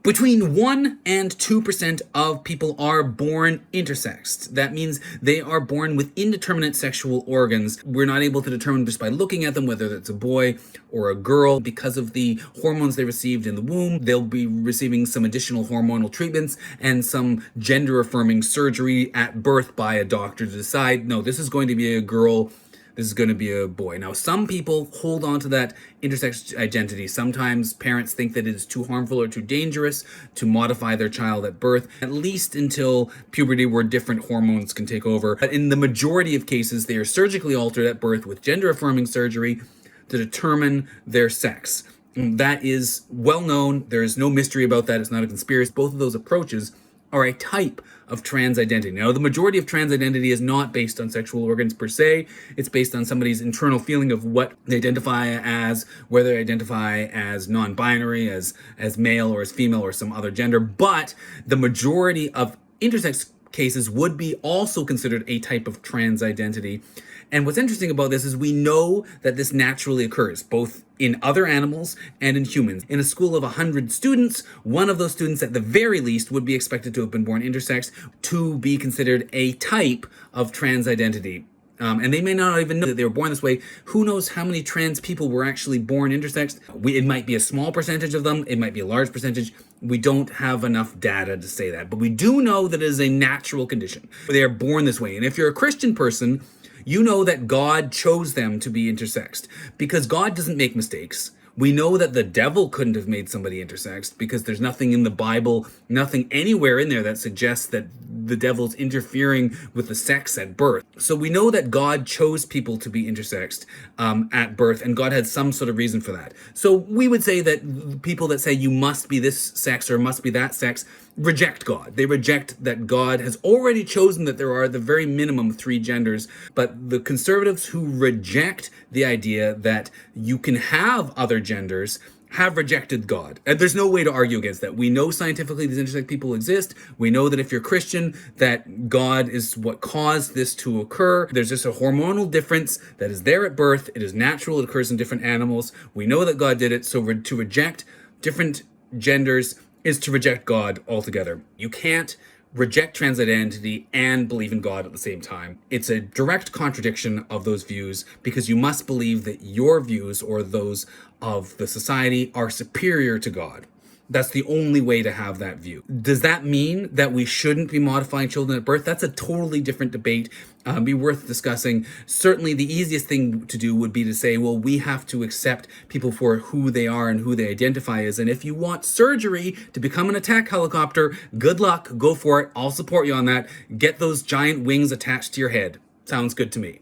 Between 1 and 2% of people are born intersexed. That means they are born with indeterminate sexual organs. We're not able to determine just by looking at them whether that's a boy or a girl. Because of the hormones they received in the womb, they'll be receiving some additional hormonal treatments and some gender-affirming surgery at birth by a doctor to decide, no, this is going to be a girl, this is going to be a boy. Now, some people hold on to that intersex identity. Sometimes parents think that it is too harmful or too dangerous to modify their child at birth, at least until puberty where different hormones can take over. But in the majority of cases, they are surgically altered at birth with gender-affirming surgery to determine their sex. That is well known. There is no mystery about that. It's not a conspiracy. Both of those approaches are a type of trans identity. Now, the majority of trans identity is not based on sexual organs per se. It's based on somebody's internal feeling of what they identify as, whether they identify as non-binary, as male or as female or some other gender. But the majority of intersex cases would be also considered a type of trans identity. And what's interesting about this is we know that this naturally occurs, both in other animals and in humans. In a school of 100 students, one of those students at the very least would be expected to have been born intersex to be considered a type of trans identity. And they may not even know that they were born this way. Who knows how many trans people were actually born intersex? It might be a small percentage of them. It might be a large percentage. We don't have enough data to say that. But we do know that it is a natural condition. They are born this way. And if you're a Christian person, you know that God chose them to be intersexed because God doesn't make mistakes. We know that the devil couldn't have made somebody intersexed because there's nothing in the Bible, nothing anywhere in there that suggests that the devil's interfering with the sex at birth. So we know that God chose people to be intersexed at birth, and God had some sort of reason for that. So we would say that people that say you must be this sex or must be that sex reject God. They reject that God has already chosen that there are the very minimum 3 genders. But the conservatives who reject the idea that you can have other genders have rejected God. And there's no way to argue against that. We know scientifically these intersex people exist. We know that if you're Christian, that God is what caused this to occur. There's just a hormonal difference that is there at birth. It is natural. It occurs in different animals. We know that God did it. So to reject different genders is to reject God altogether. You can't reject trans identity and believe in God at the same time. It's a direct contradiction of those views because you must believe that your views or those of the society are superior to God. That's the only way to have that view. Does that mean that we shouldn't be modifying children at birth? That's a totally different debate. Be worth discussing. Certainly the easiest thing to do would be to say, well, we have to accept people for who they are and who they identify as. And if you want surgery to become an attack helicopter, good luck, go for it. I'll support you on that. Get those giant wings attached to your head. Sounds good to me.